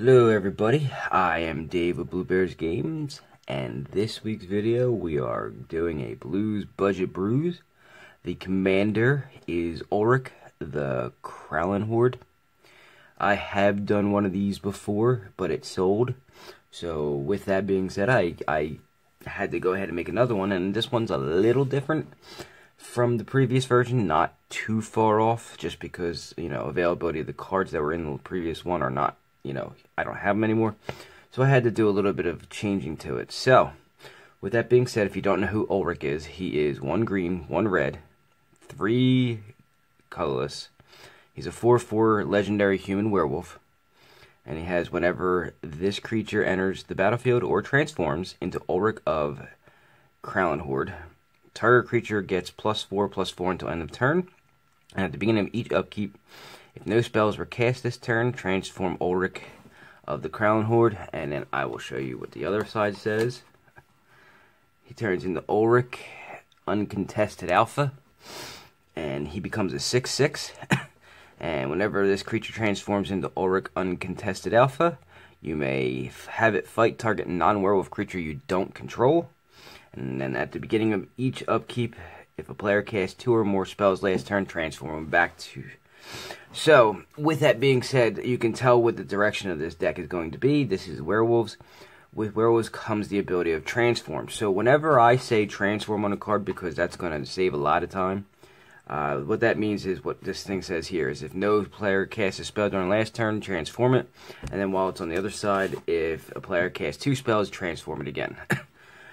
Hello everybody, I am Dave of Blue Bears Games, and this week's video we are doing a Blues Budget Brews. The commander is Ulrich, the Krallenhorde. I have done one of these before, but it sold. So with that being said, I had to go ahead and make another one, and this one's a little different from the previous version, not too far off, just because, availability of the cards that were in the previous one are not, I don't have them anymore. So I had to do a little bit of changing to it. So, with that being said, if you don't know who Ulrich is, he is 1 green, 1 red, 3 colorless. He's a 4/4 legendary human werewolf. And he has, whenever this creature enters the battlefield or transforms into Ulrich of Krallenhorde, target creature gets +4/+4 until end of turn. And at the beginning of each upkeep, if no spells were cast this turn, transform Ulrich of the Krallenhorde. And then I will show you what the other side says. He turns into Ulrich, uncontested alpha. And he becomes a 6/6. And whenever this creature transforms into Ulrich, uncontested alpha, you may have it fight target non-werewolf creature you don't control. And then at the beginning of each upkeep, if a player casts 2 or more spells last turn, transform them back to... So, with that being said, you can tell what the direction of this deck is going to be. This is Werewolves. With Werewolves comes the ability of Transform. So whenever I say Transform on a card, because that's going to save a lot of time, what that means is what this thing says here, is if no player casts a spell during last turn, transform it. And then while it's on the other side, if a player casts 2 spells, transform it again.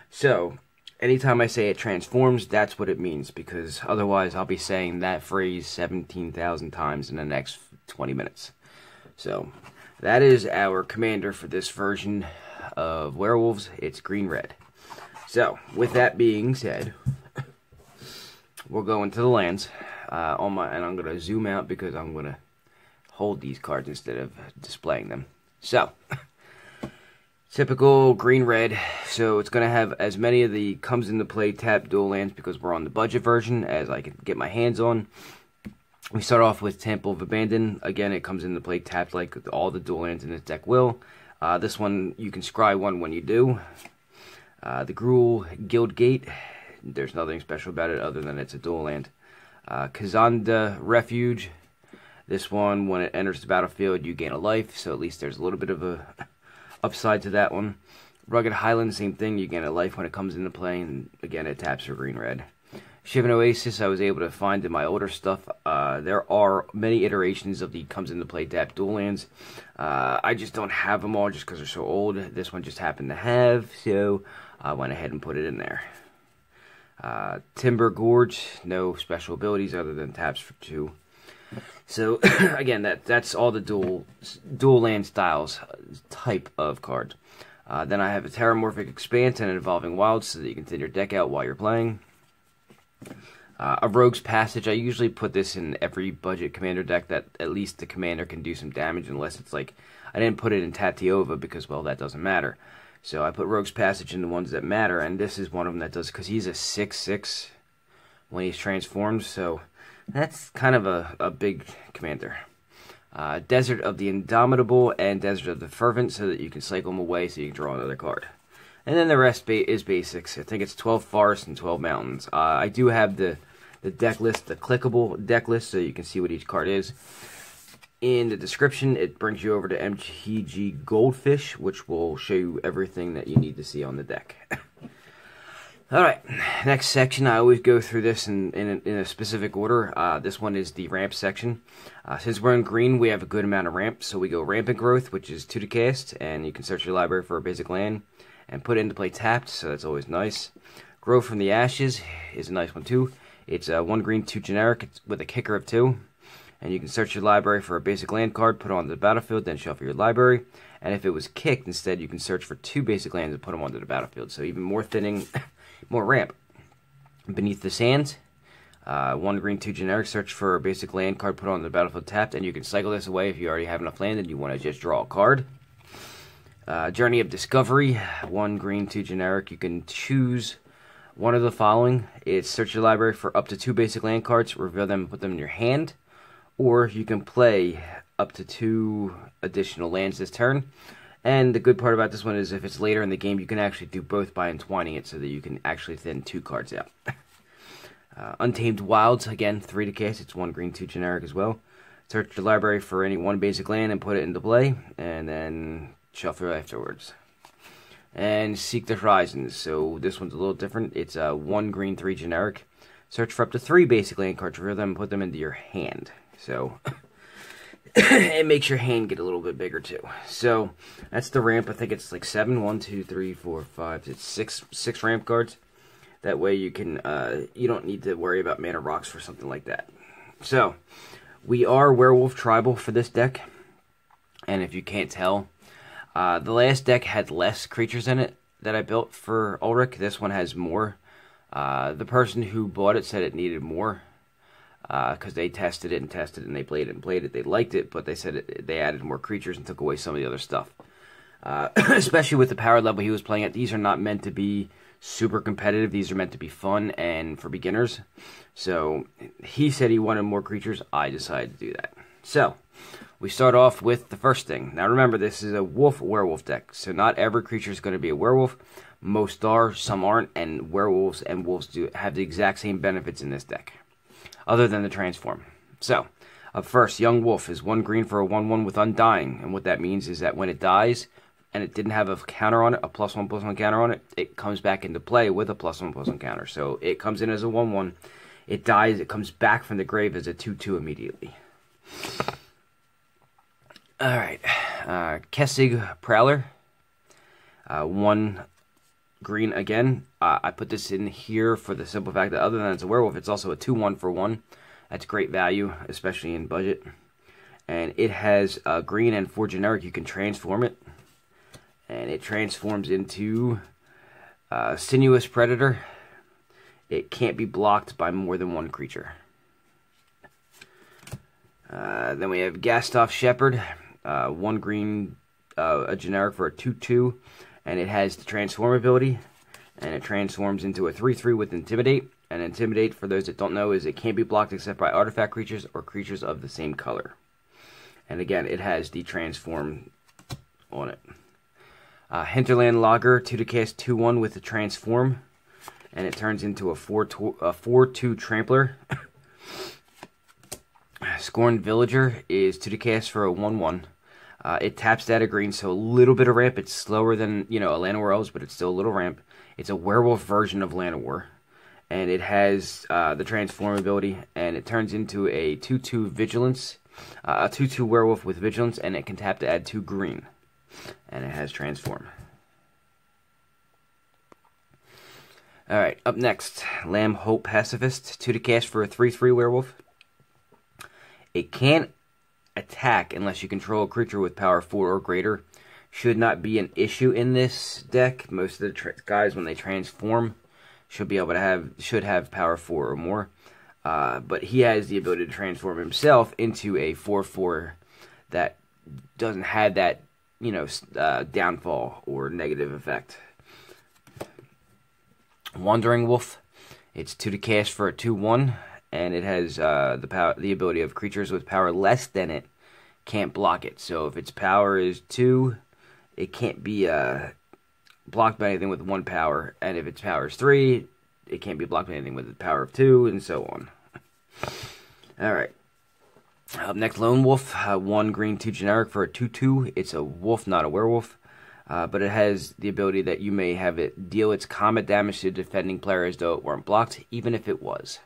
So, anytime I say it transforms, that's what it means, because otherwise I'll be saying that phrase 17,000 times in the next 20 minutes. So, that is our commander for this version of Werewolves. It's green-red. So, with that being said, we'll go into the lands, and I'm going to zoom out because I'm going to hold these cards instead of displaying them. So, typical green-red, so it's going to have as many of the comes into play tap dual lands, because we're on the budget version, as I can get my hands on. We start off with Temple of Abandon. Again, it comes into play tapped like all the dual lands in this deck will. This one, you can scry one when you do. The Gruul Guildgate, there's nothing special about it other than it's a dual land. Kazanda Refuge, this one, when it enters the battlefield, you gain a life, so at least there's a little bit of a upside to that one. Rugged Highland, same thing, you gain a life when it comes into play, and again, it taps for green-red. Shifting Oasis, I was able to find in my older stuff. There are many iterations of the comes into play tap dual lands. I just don't have them all just because they're so old. This one just happened to have, so I went ahead and put it in there. Timber Gorge, no special abilities other than taps for 2. So, again, that's all the dual land styles type of cards. Then I have a Terramorphic Expanse and an Evolving Wilds, so that you can thin your deck out while you're playing. A Rogue's Passage, I usually put this in every budget commander deck, that at least the commander can do some damage, unless it's like, I didn't put it in Tatiova because, well, that doesn't matter. So I put Rogue's Passage in the ones that matter, and this is one of them that does, because he's a 6/6 when he's transformed, so that's kind of a big commander. Desert of the Indomitable and Desert of the Fervent, so that you can cycle them away so you can draw another card. And then the rest is basics. I think it's 12 forests and 12 mountains. I do have the deck list, the clickable deck list, so you can see what each card is. In the description, it brings you over to MTG Goldfish, which will show you everything that you need to see on the deck. Alright, next section, I always go through this in a specific order. This one is the ramp section. Since we're in green, we have a good amount of ramp, so we go Rampant Growth, which is 2 to cast, and you can search your library for a basic land and put it into play tapped, so that's always nice. Grow from the Ashes is a nice one too. It's 1 green, 2 generic, with a kicker of 2. And you can search your library for a basic land card, put it on the battlefield, then shuffle your library. And if it was kicked, instead you can search for 2 basic lands and put them onto the battlefield. So even more thinning, more ramp. Beneath the Sands, 1 green, 2 generic, search for a basic land card, put it on the battlefield tapped, and you can cycle this away if you already have enough land and you want to just draw a card. Journey of Discovery, 1 green, 2 generic. You can choose one of the following. It's search your library for up to 2 basic land cards, reveal them and put them in your hand. Or you can play up to 2 additional lands this turn. And the good part about this one is if it's later in the game, you can actually do both by entwining it so that you can actually thin 2 cards out. Untamed Wilds, again, 3 to cast. It's 1 green, 2 generic as well. Search the library for any 1 basic land and put it into play, and then shuffle afterwards. And Seek the Horizons. So this one's a little different. It's 1 green, 3 generic. Search for up to 3 basic land cards, reveal them, and put them into your hand. So it makes your hand get a little bit bigger too. So that's the ramp. I think it's like 7. 1, 2, 3, 4, 5. It's 6 ramp cards. That way you can you don't need to worry about mana rocks for something like that. So we are Werewolf Tribal for this deck, and if you can't tell, the last deck had less creatures in it that I built for Ulrich. This one has more. The person who bought it said it needed more because they tested it and they played it and played it. They liked it, but they said they added more creatures and took away some of the other stuff. Especially with the power level he was playing at. These are not meant to be super competitive. These are meant to be fun and for beginners. So he said he wanted more creatures. I decided to do that. So we start off with the first thing. Now remember, this is a wolf-werewolf deck, so not every creature is going to be a werewolf. Most are, some aren't, and werewolves and wolves do have the exact same benefits in this deck, other than the transform. So, up first, Young Wolf is 1 green for a 1/1 with Undying, and what that means is that when it dies, and it didn't have a counter on it, a +1/+1 counter on it, it comes back into play with a +1/+1 counter. So it comes in as a 1/1, it dies, it comes back from the grave as a 2/2 immediately. Alright, Kessig Prowler, 1 green again. I put this in here for the simple fact that other than it's a werewolf, it's also a 2/1 for 1. That's great value, especially in budget. And it has green and 4 generic. You can transform it. And it transforms into Sinuous Predator. It can't be blocked by more than 1 creature. Then we have Gastoff Shepherd, 1 green, a generic for a 2/2, and it has the transform ability, and it transforms into a 3/3 with Intimidate. And Intimidate, for those that don't know, is it can't be blocked except by artifact creatures or creatures of the same color. And again, it has the transform on it. Hinterland Logger, 2 to cast, 2/1 with the transform, and it turns into a 4/2 Trampler. Scorned Villager is 2 to cast for a 1/1. It taps that a green, so a little bit of ramp. It's slower than, a Land of Werewolves, but it's still a little ramp. It's a werewolf version of Land of War, and it has the transform ability, and it turns into a 2/2 Vigilance, a 2/2 werewolf with Vigilance, and it can tap to add 2 green, and it has transform. Alright, up next, Lamb Hope Pacifist, 2 to cast for a 3/3 werewolf. It can't attack unless you control a creature with power 4 or greater. Should not be an issue in this deck. Most of the guys, when they transform, should have power 4 or more. But he has the ability to transform himself into a 4/4 that doesn't have that, downfall or negative effect. Wandering Wolf, it's 2 to cast for a 2/1. And it has the ability of creatures with power less than it can't block it. So if its power is 2, it can't be blocked by anything with 1 power. And if its power is 3, it can't be blocked by anything with the power of 2, and so on. Alright. Up next, Lone Wolf, 1 green, 2 generic for a 2/2. It's a wolf, not a werewolf. But it has the ability that you may have it deal its combat damage to the defending player as though it weren't blocked, even if it was.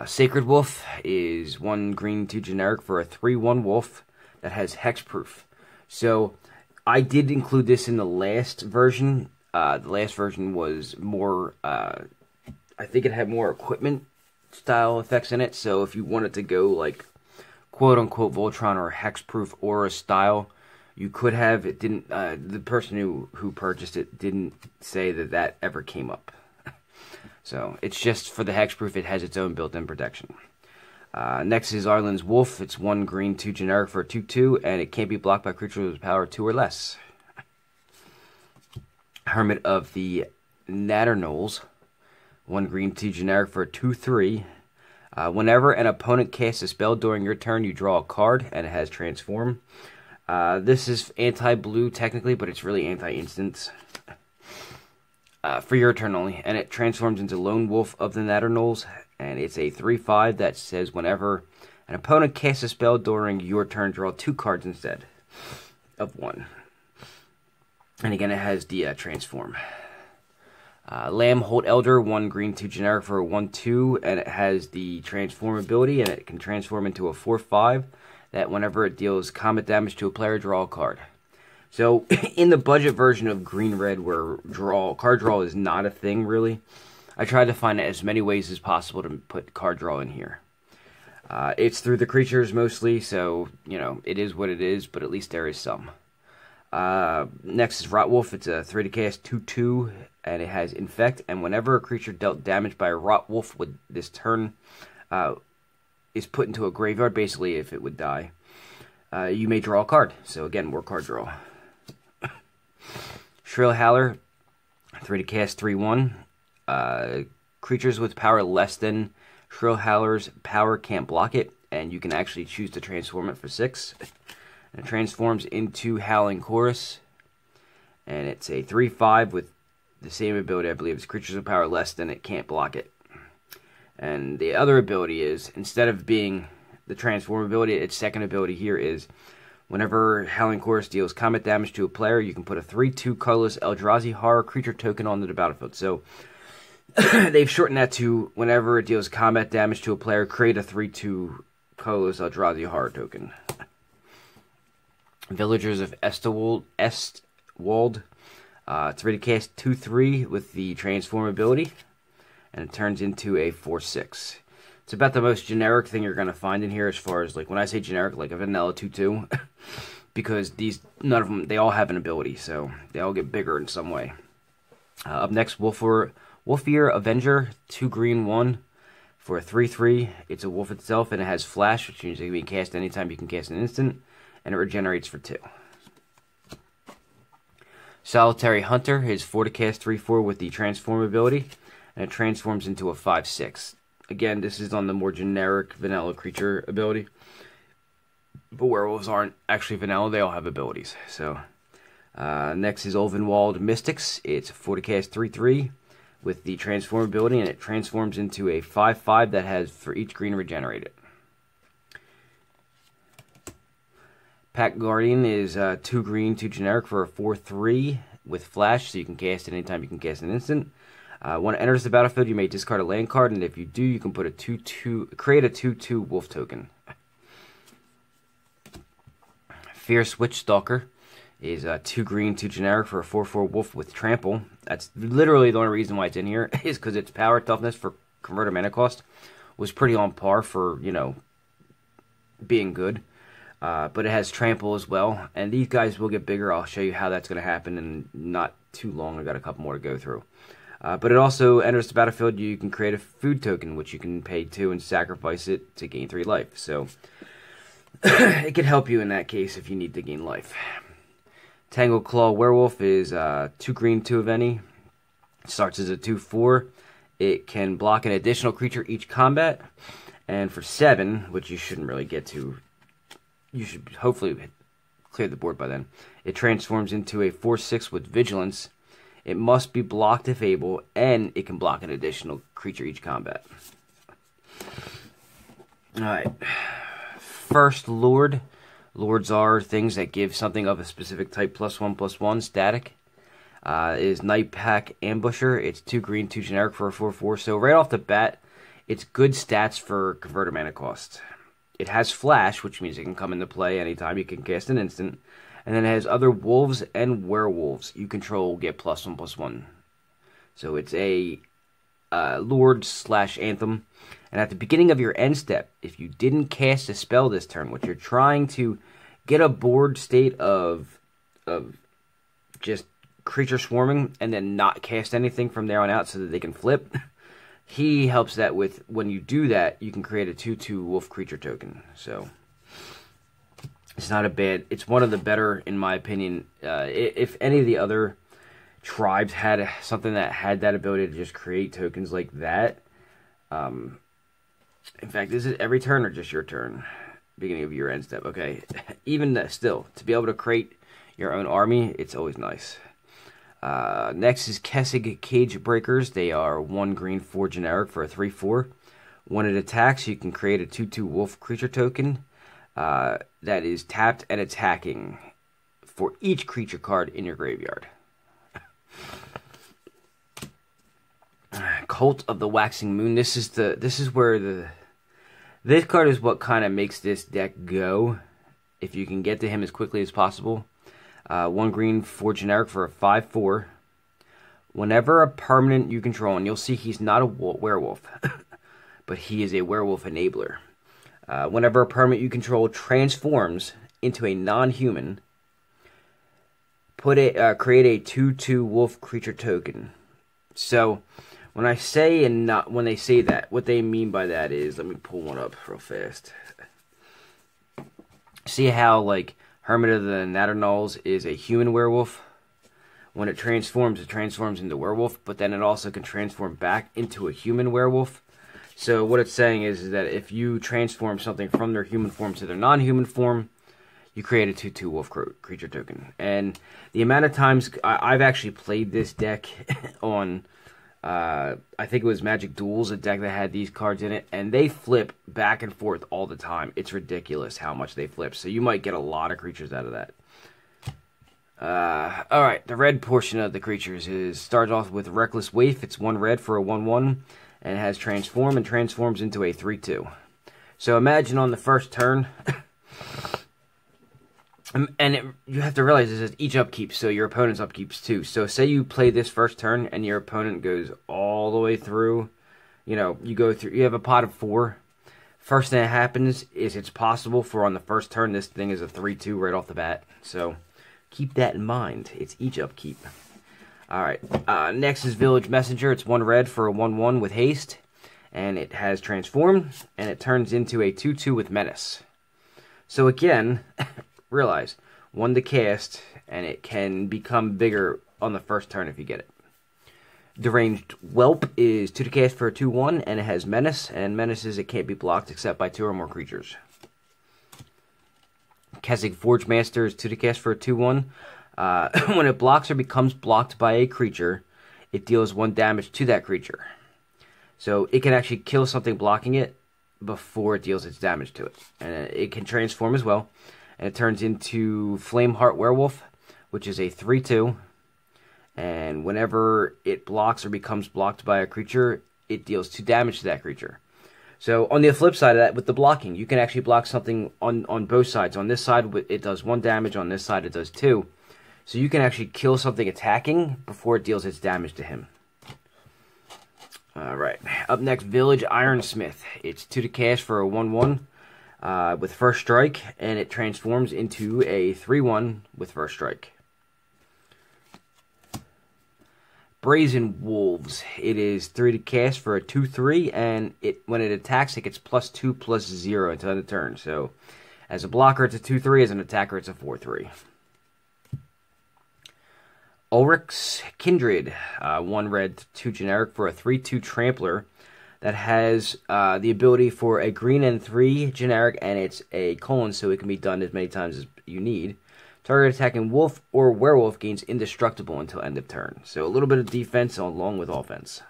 Sacred Wolf is 1 green, 2 generic for a 3/1 wolf that has hexproof. So I did include this in the last version. The last version was more, I think it had more equipment style effects in it. So if you wanted to go like quote unquote Voltron or hexproof aura style, you could have. It didn't. The person who purchased it didn't say that ever came up. So, it's just for the hexproof, it has its own built-in protection. Next is Arlen's Wolf. It's 1 green, 2 generic for a 2/2, and it can't be blocked by creatures with power 2 or less. Hermit of the Natternolls. 1 green, 2 generic for a 2/3. Whenever an opponent casts a spell during your turn, you draw a card, and it has Transform. This is anti-blue technically, but it's really anti-instant. For your turn only, and it transforms into Lone Wolf of the Natternolls, and it's a 3/5 that says whenever an opponent casts a spell during your turn, draw 2 cards instead of 1. And again, it has the Transform. Lambholt Elder, 1 green, 2 generic for a 1/2, and it has the Transform ability, and it can transform into a 4/5 that whenever it deals combat damage to a player, draw a card. So, in the budget version of Green-Red, where card draw is not a thing, really, I tried to find as many ways as possible to put card draw in here. It's through the creatures mostly, so, you know, it is what it is, but at least there is some. Next is Rotwolf. It's a 3 to cast, 2/2, and it has Infect, and whenever a creature dealt damage by a Rotwolf with this turn is put into a graveyard, basically, if it would die, you may draw a card. So, again, more card draw. Shrill Howler, 3 to cast, 3/1. Creatures with power less than Shrill Howler's power can't block it, and you can actually choose to transform it for 6. And it transforms into Howling Chorus, and it's a 3/5 with the same ability, I believe. It's creatures with power less than it can't block it. And the other ability is, instead of being the transform ability, its second ability here is, whenever Howling Chorus deals combat damage to a player, you can put a 3/2 colorless Eldrazi horror creature token onto the battlefield. So, they've shortened that to, whenever it deals combat damage to a player, create a 3/2 colorless Eldrazi horror token. Villagers of Estwald, 3 to cast, 2/3 with the transform ability, and it turns into a 4/6. It's about the most generic thing you're going to find in here as far as, like, when I say generic, like a vanilla 2/2, because none of them, they all have an ability, so they all get bigger in some way. Up next, Wolfier Avenger, 2 green, 1 for a 3/3. It's a wolf itself, and it has Flash, which means it can be cast anytime you can cast an instant, and it regenerates for 2. Solitary Hunter is 4 to cast, 3/4 with the transform ability, and it transforms into a 5/6. Again, this is on the more generic vanilla creature ability. But werewolves aren't actually vanilla, they all have abilities. So, next is Ulvenwald Mystics. It's 4 to cast, 3/3 with the transform ability, and it transforms into a 5/5 that has for each green regenerated. Pack Guardian is 2 green, 2 generic for a 4/3 with Flash, so you can cast it anytime you can cast an instant. When it enters the battlefield, you may discard a land card, and if you do, you can put create a 2/2 wolf token. Fierce Witch Stalker is 2 green, 2 generic for a 4/4 wolf with trample. That's literally the only reason why it's in here, is because its power toughness for converted mana cost was pretty on par for, you know, being good. But it has trample as well, and these guys will get bigger. I'll show you how that's going to happen in not too long. I got a couple more to go through. But it also enters the battlefield. You can create a food token, which you can pay 2 and sacrifice it to gain 3 life. So, it can help you in that case if you need to gain life. Tangle Claw Werewolf is 2 green, 2 of any. It starts as a 2/4. It can block an additional creature each combat. And for 7, which you shouldn't really get to, you should hopefully clear the board by then. It transforms into a 4/6 with Vigilance. It must be blocked if able, and it can block an additional creature each combat. Alright. First Lord. Lords are things that give something of a specific type +1/+1 static. Is Night Pack Ambusher. It's 2 green, 2 generic for a 4/4. So right off the bat, it's good stats for converted mana cost. It has Flash, which means it can come into play anytime you can cast an instant. And then it has other wolves and werewolves you control get +1/+1. So it's a Lord/Anthem. And at the beginning of your end step, if you didn't cast a spell this turn, which you're trying to get a board state of just creature swarming and then not cast anything from there on out so that they can flip, he helps that with, when you do that, you can create a 2/2 wolf creature token. So it's not a bad, it's one of the better, in my opinion. If any of the other tribes had something that had that ability to just create tokens like that, In fact, is it every turn or just your turn? Beginning of your end step. Okay. Even still, to be able to create your own army, it's always nice. Next is Kessig Cage Breakers. They are 1 green, 4 generic for a 3/4. When it attacks, you can create a 2/2 wolf creature token that is tapped and attacking for each creature card in your graveyard. Cult of the Waxing Moon. This is where this card is what kind of makes this deck go. If you can get to him as quickly as possible. 1 green, 4 generic for a 5/4. Whenever a permanent you control, and you'll see he's not a werewolf, but he is a werewolf enabler. Whenever a permanent you control transforms into a non-human, create a 2/2 wolf creature token. So when I say when they say that, what they mean by that is, let me pull one up real fast. See how like Hermit of the Natternalls is a human werewolf? When it transforms into werewolf, but then it also can transform back into a human werewolf. So what it's saying is that if you transform something from their human form to their non-human form, you create a 2/2 wolf creature token. And the amount of times I've actually played this deck on, I think it was Magic Duels, a deck that had these cards in it, and they flip back and forth all the time. It's ridiculous how much they flip. So you might get a lot of creatures out of that. Alright, the red portion of the creatures starts off with Reckless Waif. It's 1 red for a 1/1, and it has Transform and transforms into a 3/2. So imagine on the first turn, and you have to realize this is each upkeep, so your opponent's upkeeps too. So say you play this first turn, and your opponent goes all the way through, you have a pot of 4. First thing that happens is it's possible for on the first turn, this thing is a 3/2 right off the bat. So keep that in mind. It's each upkeep. Alright, next is Village Messenger. It's 1 red for a 1/1 with haste. And it has Transform, and it turns into a 2/2 with Menace. So again, realize, 1 to cast, and it can become bigger on the first turn if you get it. Deranged Whelp is 2 to cast for a 2/1, and it has Menace. And Menace is it can't be blocked except by 2 or more creatures. Kessig Forge Master is 2 to cast for a 2/1. When it blocks or becomes blocked by a creature, it deals 1 damage to that creature. So it can actually kill something blocking it before it deals its damage to it. And it can transform as well. And it turns into Flameheart Werewolf, which is a 3/2. And whenever it blocks or becomes blocked by a creature, it deals 2 damage to that creature. So on the flip side of that, with the blocking, you can actually block something on both sides. On this side, it does 1 damage. On this side, it does 2. So you can actually kill something attacking before it deals its damage to him. Alright, up next, Village Ironsmith. It's 2 to cast for a 1/1 with First Strike, and it transforms into a 3/1 with First Strike. Brazen Wolves. It is 3 to cast for a 2/3, and when it attacks, it gets +2/+0 until end of turn. So, as a blocker, it's a 2/3. As an attacker, it's a 4/3. Ulrich's Kindred. 1 red, 2 generic for a 3/2 Trampler that has the ability for a green and 3 generic, and it's a colon, so it can be done as many times as you need. Target attacking wolf or werewolf gains indestructible until end of turn. So a little bit of defense along with offense.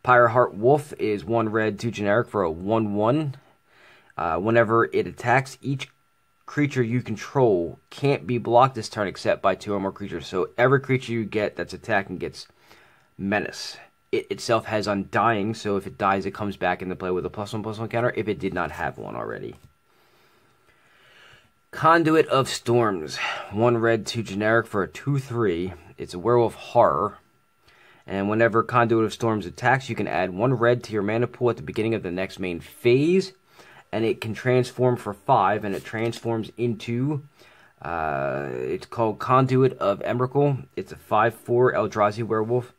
Pyreheart Wolf is 1 red, 2 generic for a 1/1. Whenever it attacks, each creature you control can't be blocked this turn except by 2 or more creatures. So every creature you get that's attacking gets Menace. It itself has Undying, so if it dies, it comes back into play with a +1/+1 counter if it did not have one already. Conduit of Storms. 1 red, 2 generic for a 2/3. It's a werewolf horror. And whenever Conduit of Storms attacks, you can add 1 red to your mana pool at the beginning of the next main phase. And it can transform for 5, and it transforms into, it's called Conduit of Emrakul. It's a 5/4 Eldrazi werewolf.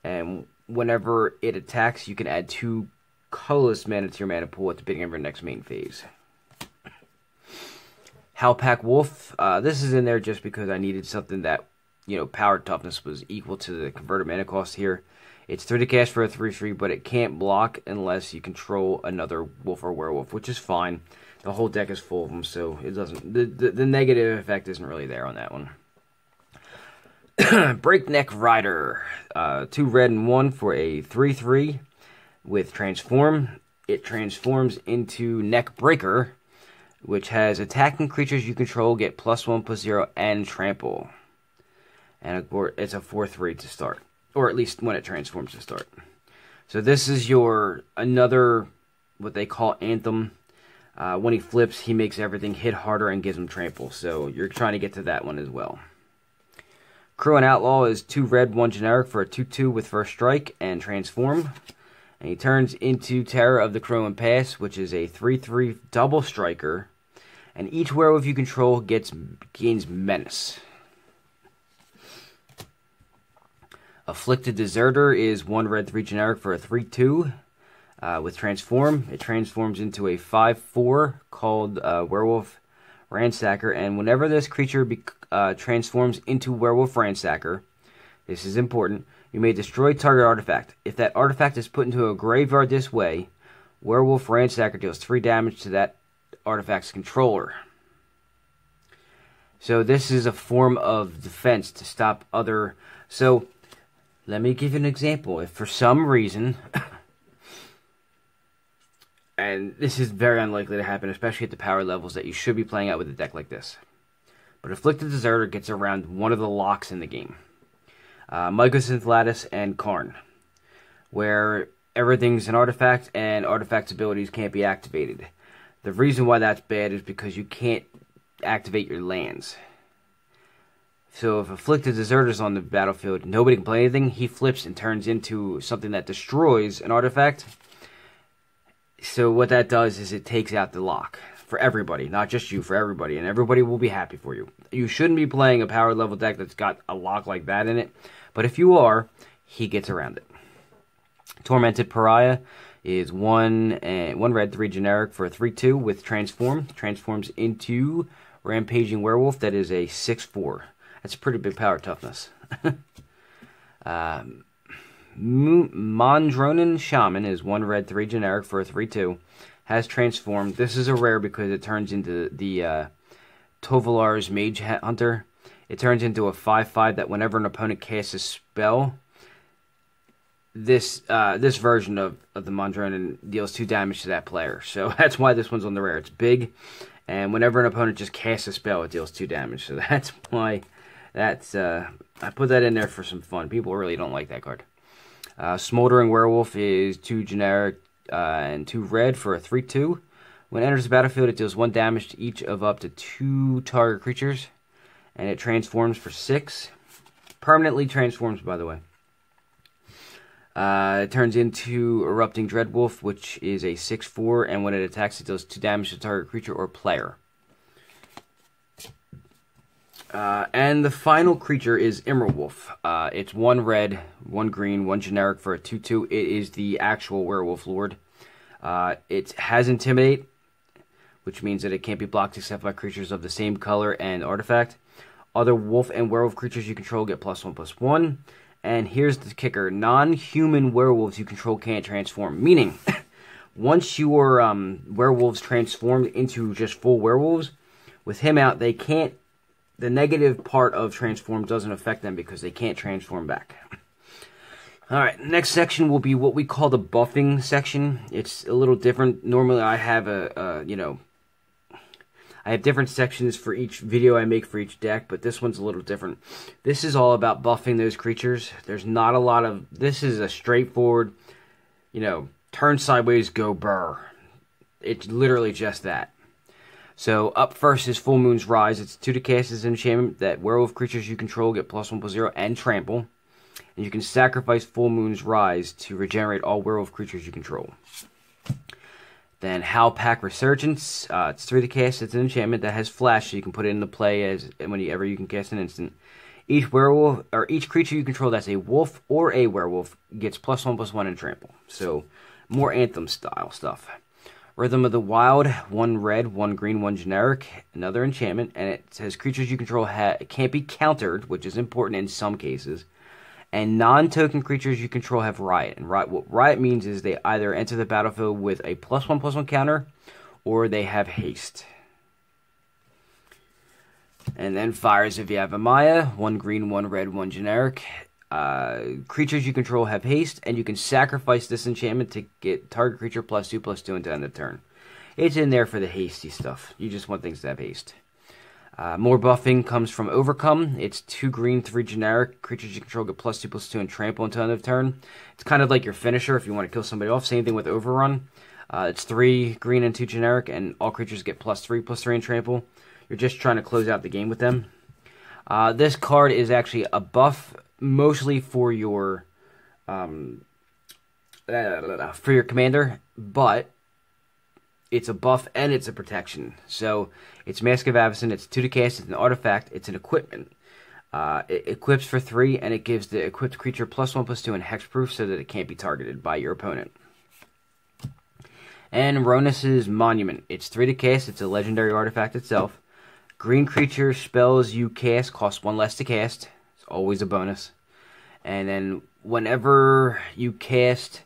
And whenever it attacks, you can add 2 colorless mana to your mana pool at the beginning of your next main phase. Hal Pack Wolf. This is in there just because I needed something that power toughness was equal to the converted mana cost here. It's 3 to cast for a 3/3, but it can't block unless you control another wolf or werewolf, which is fine. The whole deck is full of them, so it doesn't. The negative effect isn't really there on that one. Breakneck Rider, 2 red and 1 for a 3/3 with transform. It transforms into Neck Breaker, which has attacking creatures you control get +1/+0 and trample. And it's a 4/3 to start, or at least when it transforms to start. So this is another what they call Anthem. When he flips, he makes everything hit harder and gives him trample. So you're trying to get to that one as well. Crow and Outlaw is 2 red, 1 generic for a 2/2 with first strike and transform. And he turns into Terror of the Crow and Pass, which is a 3/3 double striker. And each werewolf you control gains menace. Afflicted Deserter is 1 red, 3 generic for a 3/2 with transform. It transforms into a 5/4 called Werewolf Ransacker, and whenever this creature transforms into Werewolf Ransacker, this is important, you may destroy target artifact. If that artifact is put into a graveyard this way, Werewolf Ransacker deals 3 damage to that artifact's controller. So this is a form of defense to stop other... So, let me give you an example. If for some reason... and this is very unlikely to happen, especially at the power levels that you should be playing out with a deck like this. But Afflicted Deserter gets around one of the locks in the game. Mycosynth Lattice and Karn. Where everything's an artifact and artifact's abilities can't be activated. The reason why that's bad is because you can't activate your lands. So if Afflicted Deserter's on the battlefield, nobody can play anything, he flips and turns into something that destroys an artifact. So what that does is it takes out the lock for everybody, not just you, for everybody, and everybody will be happy for you. You shouldn't be playing a power level deck that's got a lock like that in it, but if you are, he gets around it. Tormented Pariah is 1 red, 3 generic for a 3/2 with transform. Transforms into Rampaging Werewolf. That is a 6/4. That's a pretty big power toughness. Mondronin Shaman is 1 red, 3 generic for a 3/2. Has transformed. This is a rare because it turns into the Tovalar's Mage Hunter. It turns into a 5/5 that whenever an opponent casts a spell, this version of the Mondronin deals 2 damage to that player. So that's why this one's on the rare. It's big, and whenever an opponent just casts a spell, it deals 2 damage. So that's why I put that in there for some fun. People really don't like that card. Smoldering Werewolf is 2 generic and 2 red for a 3/2. When it enters the battlefield, it deals 1 damage to each of up to 2 target creatures. And it transforms for 6. Permanently transforms, by the way. It turns into Erupting Dreadwolf, which is a 6/4. And when it attacks, it deals 2 damage to target creature or player. And the final creature is Emerald Wolf. It's 1 red, 1 green, 1 generic for a 2/2. It is the actual Werewolf Lord. It has Intimidate, which means that it can't be blocked except by creatures of the same color and artifact. Other wolf and werewolf creatures you control get +1/+1. And here's the kicker. Non-human werewolves you control can't transform. Meaning, once your werewolves transformed into just full werewolves, with him out, they can't. The negative part of transform doesn't affect them because they can't transform back. Alright, next section will be what we call the buffing section. It's a little different. Normally I have I have different sections for each video I make for each deck, but this one's a little different. This is all about buffing those creatures. There's not a lot of... This is a straightforward, turn sideways, go burr. It's literally just that. So, up first is Full Moon's Rise. It's 2 to cast as an enchantment that werewolf creatures you control get +1/+0 and trample. And you can sacrifice Full Moon's Rise to regenerate all werewolf creatures you control. Then Hal Pack Resurgence. It's 3 to cast. It's an enchantment that has flash, so you can put it into play whenever you can cast an instant. Each werewolf or each creature you control that's a wolf or a werewolf gets +1/+1 and trample. So more Anthem style stuff. Rhythm of the Wild, 1 red, 1 green, 1 generic, another enchantment, and it says creatures you control can't be countered, which is important in some cases, and non-token creatures you control have Riot. And what Riot means is they either enter the battlefield with a +1/+1 counter, or they have haste. And then Fires of Yavimaya, 1 green, 1 red, 1 generic. Creatures you control have haste, and you can sacrifice this enchantment to get target creature +2/+2 until end of turn. It's in there for the hasty stuff. You just want things to have haste. More buffing comes from Overcome. It's 2 green, 3 generic. Creatures you control get +2/+2 and trample until end of turn. It's kind of like your finisher if you want to kill somebody off. Same thing with Overrun. It's 3 green and 2 generic, and all creatures get +3/+3 and trample. You're just trying to close out the game with them. This card is actually a buff mostly for your commander, but it's a buff and it's a protection. So it's Mask of Avacyn, it's 2 to cast, it's an artifact, it's an equipment. It equips for 3, and it gives the equipped creature +1/+2 and hexproof so that it can't be targeted by your opponent. And Ronus's Monument. It's 3 to cast, it's a legendary artifact itself. Green creature spells you cast cost 1 less to cast. It's always a bonus. And then whenever you cast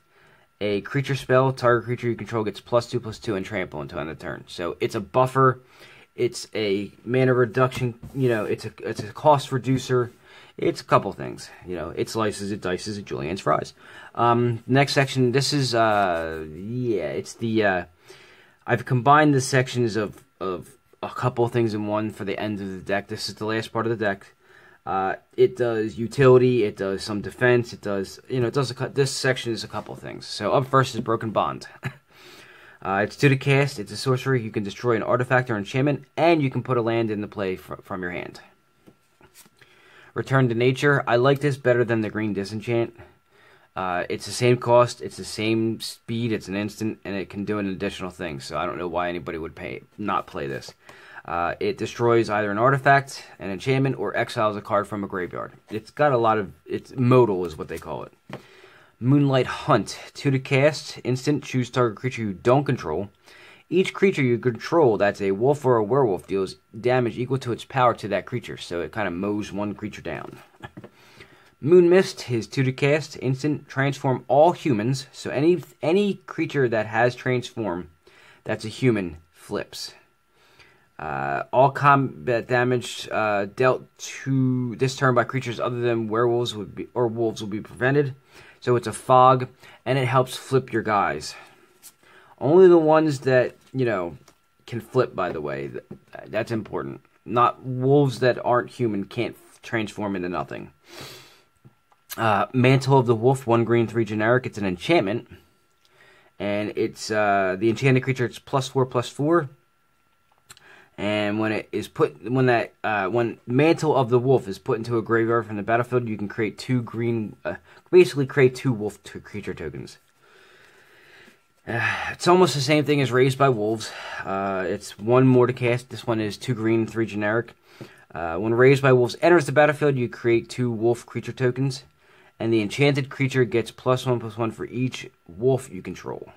a creature spell, target creature you control gets +2/+2 and trample until end of turn. So it's a buffer. It's a mana reduction. You know, it's a cost reducer. It's a couple things. You know, it slices, it dices, it julienne's fries. Next section. This is it's the I've combined the sections of a couple things in one for the end of the deck. This is the last part of the deck. It does utility, it does some defense, it does, this section is a couple things. So up first is Broken Bond. It's 2 to cast, it's a sorcery, you can destroy an artifact or enchantment, and you can put a land into play from your hand. Return to Nature. I like this better than the green disenchant. It's the same cost, it's the same speed, it's an instant, and it can do an additional thing. So I don't know why anybody would not play this. It destroys either an artifact, an enchantment, or exiles a card from a graveyard. It's got a lot of... It's modal is what they call it. Moonlight Hunt. 2 to cast. Instant. Choose target creature you don't control. Each creature you control that's a wolf or a werewolf deals damage equal to its power to that creature. So it kind of mows one creature down. Moon Mist is 2 to cast. Instant. Transform all humans. So any creature that has transform that's a human flips. All combat damage dealt to this turn by creatures other than werewolves wolves will be prevented. So it's a fog, and it helps flip your guys. Only the ones that can flip. By the way, that's important. Not wolves that aren't human can't transform into nothing. Mantle of the Wolf, 1 green, 3 generic. It's an enchantment, and it's the enchanted creature. It's +4/+4. And when Mantle of the Wolf is put into a graveyard from the battlefield, you can create 2 green, basically create 2 wolf creature tokens. It's almost the same thing as Raised by Wolves. It's 1 more to cast. This one is 2 green, 3 generic. When Raised by Wolves enters the battlefield, you create 2 wolf creature tokens, and the enchanted creature gets +1/+1 for each wolf you control.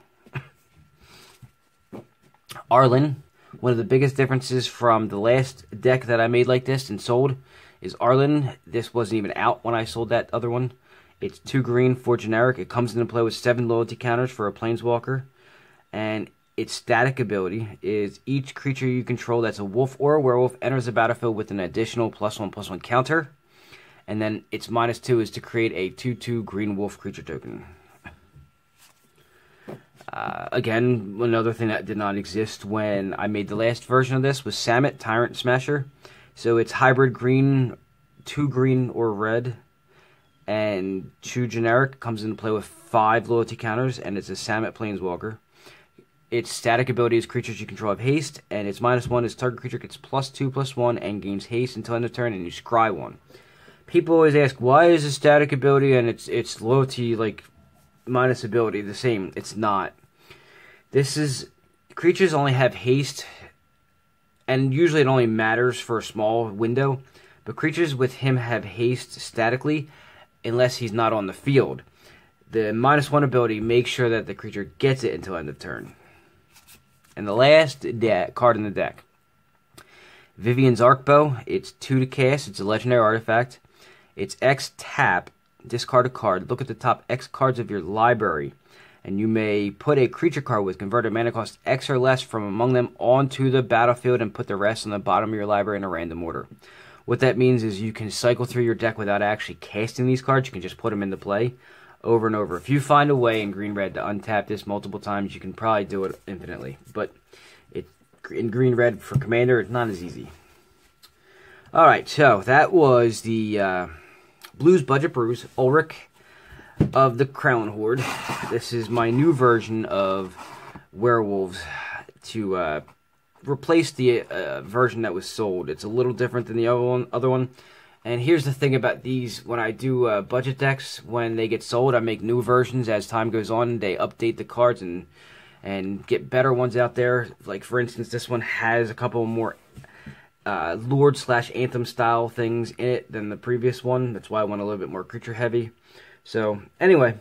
Arlen. One of the biggest differences from the last deck that I made like this and sold is Arlen. This wasn't even out when I sold that other one. It's 2 green, 4 generic. It comes into play with 7 loyalty counters for a planeswalker. And its static ability is each creature you control that's a wolf or a werewolf enters the battlefield with an additional +1/+1 counter. And then its -2 is to create a 2/2 green wolf creature token. Again, another thing that did not exist when I made the last version of this was Samut, Tyrant Smasher. So it's hybrid green, 2 green or red, and 2 generic. Comes into play with 5 loyalty counters, and it's a Samut Planeswalker. Its static ability is creatures you control have haste, and its -1 is target creature gets +2/+1 and gains haste until end of turn, and you scry 1. People always ask, why is the static ability and its loyalty, like, minus ability the same? It's not. This is, creatures only have haste, and usually it only matters for a small window, but creatures with him have haste statically unless he's not on the field. The -1 ability makes sure that the creature gets it until end of turn. And the last card in the deck, Vivian's Arcbow. It's 2 to cast. It's a legendary artifact. It's X tap, discard a card. Look at the top X cards of your library, and you may put a creature card with converted mana cost X or less from among them onto the battlefield and put the rest on the bottom of your library in a random order. What that means is you can cycle through your deck without actually casting these cards. You can just put them into play over and over. If you find a way in green-red to untap this multiple times, you can probably do it infinitely. But in green-red for Commander, it's not as easy. Alright, so that was the Blues Budget Brews, Ulrich of the Krallenhorde. This is my new version of Werewolves to replace the version that was sold. It's a little different than the other one. And here's the thing about these. When I do budget decks, when they get sold, I make new versions as time goes on. They update the cards and get better ones out there. Like, for instance, this one has a couple more Lord/Anthem style things in it than the previous one. That's why I went a little bit more creature heavy. So, anyway,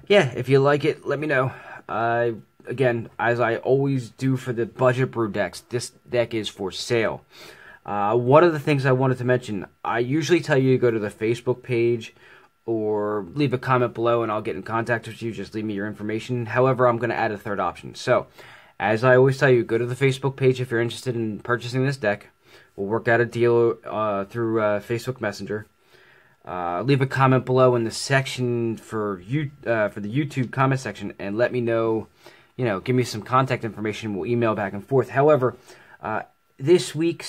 yeah, if you like it, let me know. Again, as I always do for the budget brew decks, this deck is for sale. One of the things I wanted to mention, I usually tell you to go to the Facebook page or leave a comment below and I'll get in contact with you. Just leave me your information. However, I'm going to add a third option. So, as I always tell you, go to the Facebook page if you're interested in purchasing this deck. We'll work out a deal through Facebook Messenger. Leave a comment below in the section for the YouTube comment section and let me know, give me some contact information. We'll email back and forth. However, this week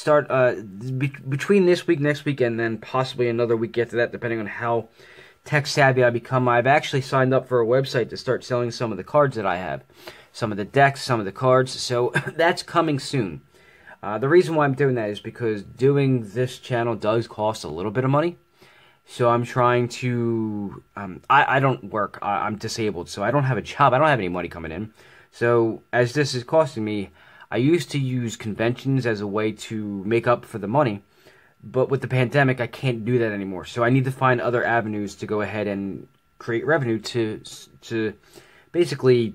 between this week, next week, and then possibly another week after that, depending on how tech savvy I become, I've actually signed up for a website to start selling some of the cards that I have. Some of the decks, some of the cards, so that's coming soon. The reason why I'm doing that is because doing this channel does cost a little bit of money. So I'm trying to, I don't work, I'm disabled, so I don't have a job, I don't have any money coming in. So as this is costing me, I used to use conventions as a way to make up for the money. But with the pandemic, I can't do that anymore. So I need to find other avenues to go ahead and create revenue to basically,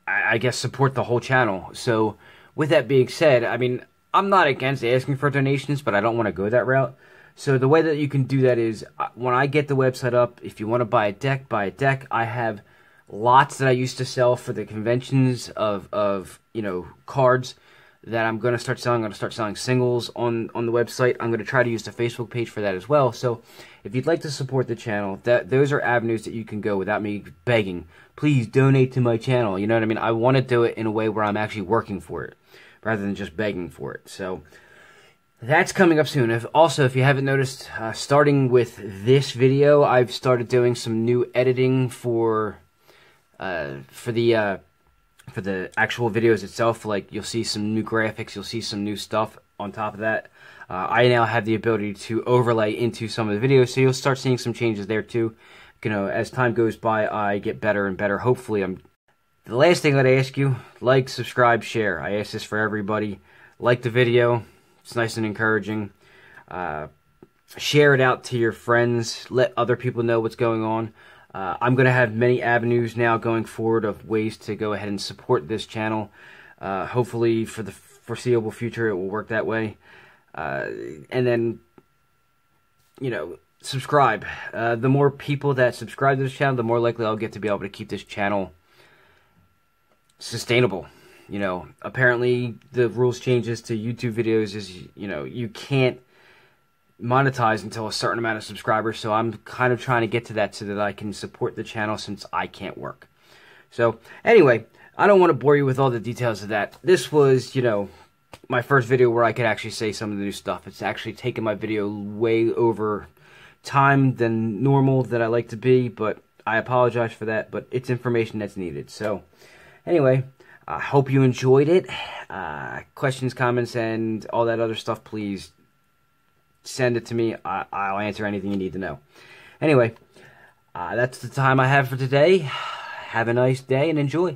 I guess, support the whole channel. So with that being said, I mean, I'm not against asking for donations, but I don't want to go that route. So the way that you can do that is, when I get the website up, if you want to buy a deck, buy a deck. I have lots that I used to sell for the conventions of cards that I'm going to start selling. I'm going to start selling singles on the website. I'm going to try to use the Facebook page for that as well. So if you'd like to support the channel, those are avenues that you can go without me begging. Please donate to my channel. You know what I mean? I want to do it in a way where I'm actually working for it rather than just begging for it. So that's coming up soon. If you haven't noticed, starting with this video, I've started doing some new editing for the actual videos itself. Like, you'll see some new graphics, you'll see some new stuff on top of that. I now have the ability to overlay into some of the videos, so you'll start seeing some changes there too. As time goes by, I get better and better. Hopefully, the last thing that I ask you, like, subscribe, share. I ask this for everybody. Like the video. It's nice and encouraging. Share it out to your friends. Let other people know what's going on. I'm going to have many avenues now going forward of ways to go ahead and support this channel. Hopefully, for the foreseeable future, it will work that way. And then, subscribe. The more people that subscribe to this channel, the more likely I'll get to be able to keep this channel sustainable. Apparently the rules changes to YouTube videos is, you can't monetize until a certain amount of subscribers, so I'm kind of trying to get to that so that I can support the channel since I can't work. So, anyway, I don't want to bore you with all the details of that. This was, my first video where I could actually say some of the new stuff. It's actually taken my video way over time than normal that I like to be, but I apologize for that, but it's information that's needed. So, anyway, I hope you enjoyed it. Questions, comments, and all that other stuff, please send it to me. I'll answer anything you need to know. Anyway, that's the time I have for today. Have a nice day and enjoy.